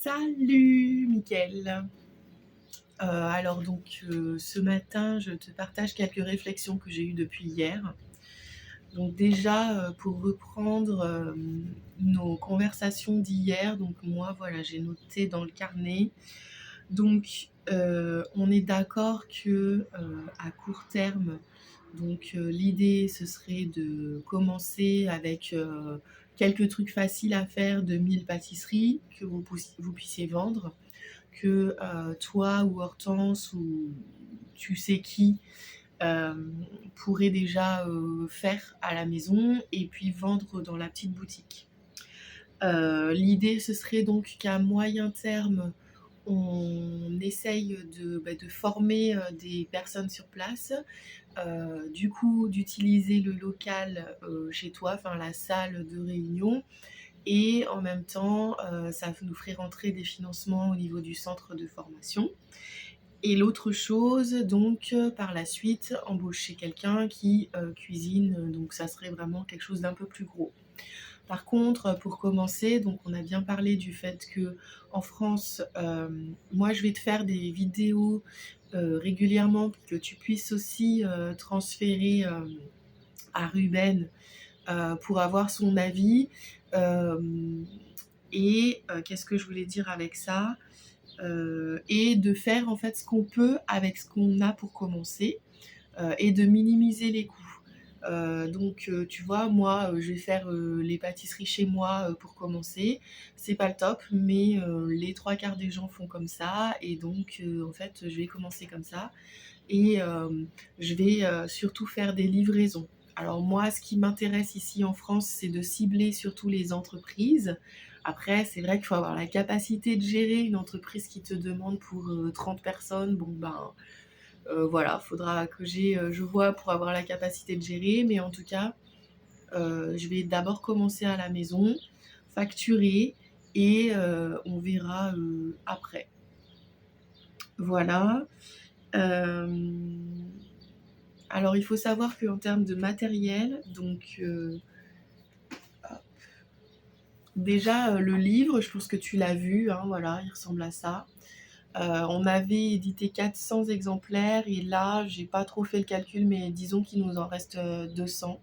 Salut Mickaël. Alors donc ce matin, je te partage quelques réflexions que j'ai eues depuis hier. Donc déjà, pour reprendre nos conversations d'hier, donc moi voilà, j'ai noté dans le carnet. Donc on est d'accord que à court terme, donc l'idée ce serait de commencer avec quelques trucs faciles à faire de 1000 pâtisseries que vous puissiez vendre, que toi ou Hortense ou tu sais qui pourrait déjà faire à la maison et puis vendre dans la petite boutique. L'idée ce serait donc qu'à moyen terme on essaye de former des personnes sur place, du coup d'utiliser le local chez toi, enfin la salle de réunion, et en même temps ça nous ferait rentrer des financements au niveau du centre de formation. Et l'autre chose, donc par la suite, embaucher quelqu'un qui cuisine, donc ça serait vraiment quelque chose d'un peu plus gros. Par contre, pour commencer, donc on a bien parlé du fait que en France, moi je vais te faire des vidéos régulièrement pour que tu puisses aussi transférer à Ruben pour avoir son avis. Et qu'est-ce que je voulais dire avec ça? Et de faire en fait ce qu'on peut avec ce qu'on a pour commencer, et de minimiser les coûts. Donc tu vois, moi je vais faire les pâtisseries chez moi pour commencer. C'est pas le top, mais les trois quarts des gens font comme ça, et donc en fait je vais commencer comme ça. Et je vais surtout faire des livraisons. Alors moi, ce qui m'intéresse ici en France, c'est de cibler surtout les entreprises. Après, c'est vrai qu'il faut avoir la capacité de gérer une entreprise qui te demande pour 30 personnes. Bon ben voilà, faudra que je vois pour avoir la capacité de gérer. Mais en tout cas, je vais d'abord commencer à la maison, facturer, et on verra après. Voilà. Euh, Alors, il faut savoir qu'en termes de matériel, donc déjà le livre, je pense que tu l'as vu, hein, voilà, il ressemble à ça. On avait édité 400 exemplaires et là, j'ai pas trop fait le calcul, mais disons qu'il nous en reste 200.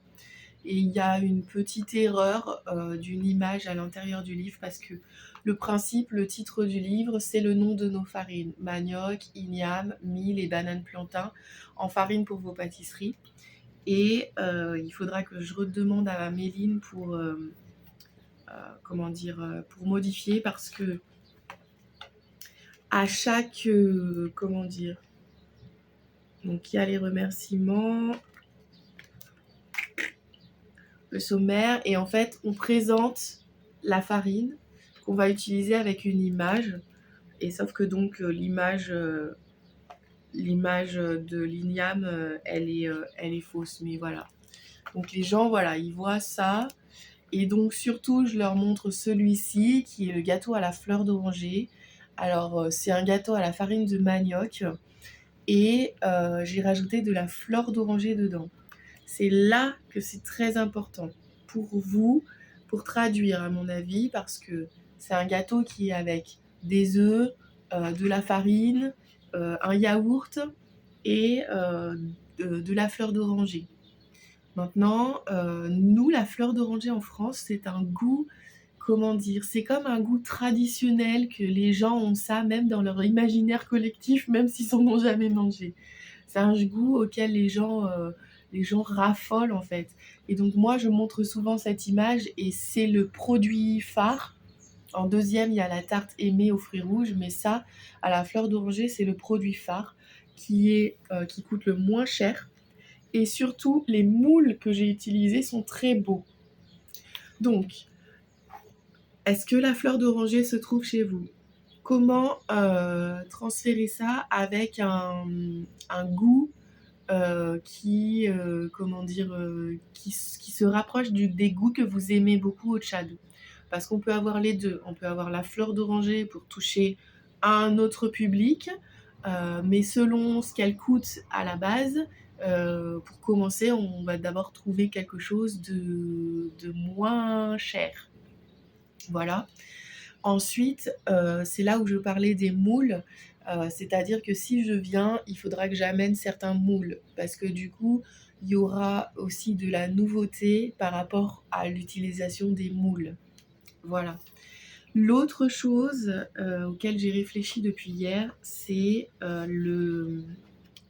Et il y a une petite erreur d'une image à l'intérieur du livre, parce que le principe, le titre du livre, c'est le nom de nos farines: manioc, igname, mil et banane plantain, en farine pour vos pâtisseries. Et il faudra que je redemande à Méline pour comment dire, pour modifier, parce que à chaque comment dire, donc il y a les remerciements, le sommaire, et en fait on présente la farine qu'on va utiliser avec une image, et sauf que donc l'image de l'igname elle est fausse, mais voilà. Donc les gens, voilà, ils voient ça. Et donc surtout, je leur montre celui-ci qui est le gâteau à la fleur d'oranger. Alors c'est un gâteau à la farine de manioc, et j'ai rajouté de la fleur d'oranger dedans. C'est là que c'est très important pour vous, pour traduire à mon avis, parce que c'est un gâteau qui est avec des œufs, de la farine, un yaourt et de la fleur d'oranger. Maintenant, nous, la fleur d'oranger en France, c'est un goût, comment dire, c'est comme un goût traditionnel, que les gens ont ça même dans leur imaginaire collectif, même s'ils en ont jamais mangé. C'est un goût auquel les gens raffolent en fait. Et donc moi, je montre souvent cette image, et c'est le produit phare. En deuxième, il y a la tarte aimée aux fruits rouges, mais ça, à la fleur d'oranger, c'est le produit phare qui coûte le moins cher. Et surtout, les moules que j'ai utilisés sont très beaux. Donc, est-ce que la fleur d'oranger se trouve chez vous? Comment transférer ça avec un goût comment dire, qui se rapproche des goûts que vous aimez beaucoup au Tchad? Parce qu'on peut avoir les deux. On peut avoir la fleur d'oranger pour toucher un autre public, mais selon ce qu'elle coûte à la base, pour commencer, on va d'abord trouver quelque chose de moins cher. Voilà. Ensuite, c'est là où je parlais des moules, c'est-à-dire que si je viens, il faudra que j'amène certains moules parce que du coup, il y aura aussi de la nouveauté par rapport à l'utilisation des moules. Voilà. L'autre chose, auquel j'ai réfléchi depuis hier, c'est,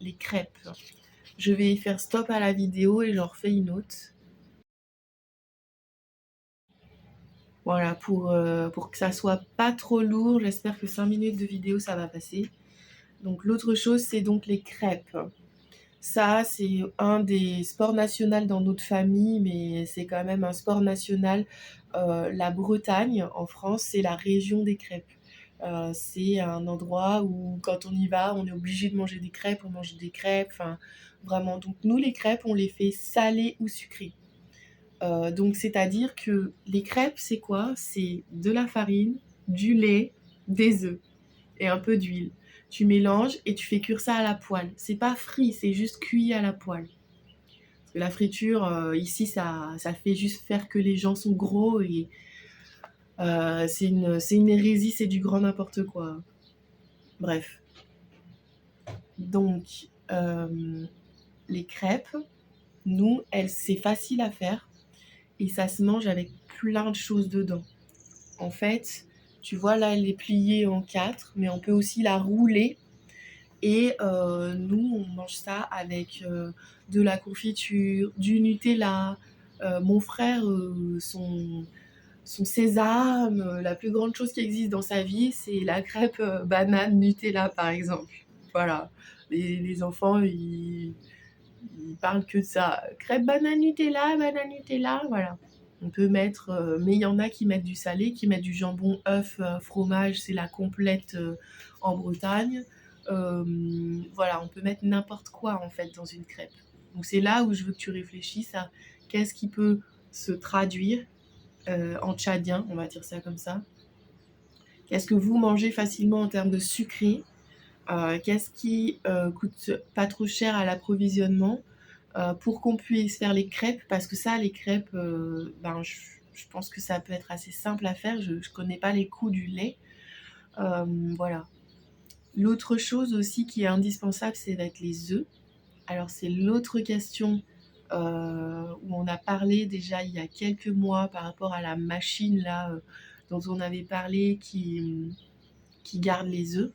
les crêpes. Je vais faire stop à la vidéo et j'en refais une autre. Voilà, pour que ça soit pas trop lourd, j'espère que 5 minutes de vidéo, ça va passer. Donc l'autre chose, c'est donc les crêpes. Ça, c'est un des sports nationaux dans notre famille, mais c'est quand même un sport national. La Bretagne, en France, c'est la région des crêpes. C'est un endroit où, quand on y va, on est obligé de manger des crêpes, on mange des crêpes, enfin, vraiment. Donc nous, les crêpes, on les fait salées ou sucrées. Donc c'est-à-dire que les crêpes, c'est quoi? C'est de la farine, du lait, des œufs et un peu d'huile. Tu mélanges et tu fais cuire ça à la poêle. C'est pas frit, c'est juste cuit à la poêle. Parce que la friture, ici, ça fait juste faire que les gens sont gros et c'est une hérésie, c'est du grand n'importe quoi. Bref. Donc, les crêpes, nous, c'est facile à faire et ça se mange avec plein de choses dedans. En fait, tu vois, là, elle est pliée en 4, mais on peut aussi la rouler. Et nous, on mange ça avec de la confiture, du Nutella. Mon frère, son sésame, la plus grande chose qui existe dans sa vie, c'est la crêpe banane Nutella, par exemple. Voilà. Les enfants, ils parlent que de ça. Crêpe banane Nutella, voilà. On peut mettre, mais il y en a qui mettent du salé, qui mettent du jambon, œuf, fromage, c'est la complète en Bretagne. Voilà, on peut mettre n'importe quoi en fait dans une crêpe. Donc c'est là où je veux que tu réfléchisses à qu'est-ce qui peut se traduire en tchadien, on va dire ça comme ça. Qu'est-ce que vous mangez facilement en termes de sucré? Qu'est-ce qui coûte pas trop cher à l'approvisionnement pour qu'on puisse faire les crêpes? Parce que ça, les crêpes, je pense que ça peut être assez simple à faire. Je connais pas les coûts du lait. Voilà. L'autre chose aussi qui est indispensable, c'est avec les œufs. Alors c'est l'autre question où on a parlé déjà il y a quelques mois par rapport à la machine là dont on avait parlé qui garde les œufs.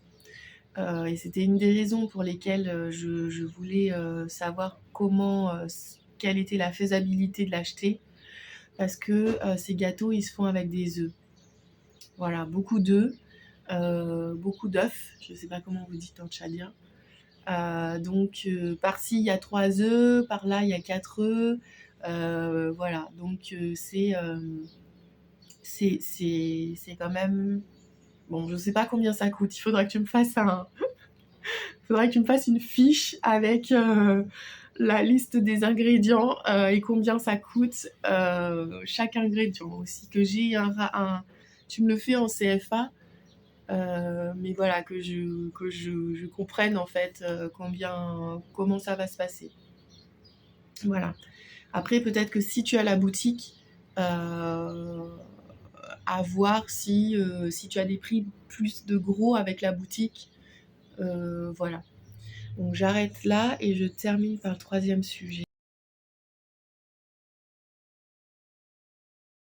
Et c'était une des raisons pour lesquelles je voulais savoir quelle était la faisabilité de l'acheter. Parce que ces gâteaux, ils se font avec des œufs. Voilà, beaucoup d'œufs, beaucoup d'œufs. Je ne sais pas comment vous dites en tchadien. Donc par-ci il y a 3 œufs, par là il y a 4 œufs. Voilà, donc c'est quand même... Bon, je sais pas combien ça coûte. Il faudra que tu me fasses une fiche avec la liste des ingrédients et combien ça coûte chaque ingrédient aussi. Que j'ai tu me le fais en CFA. Mais voilà, que je comprenne en fait comment ça va se passer. Voilà. Après, peut-être que si tu as la boutique, à voir si tu as des prix plus de gros avec la boutique. Voilà. Donc j'arrête là et je termine par le troisième sujet.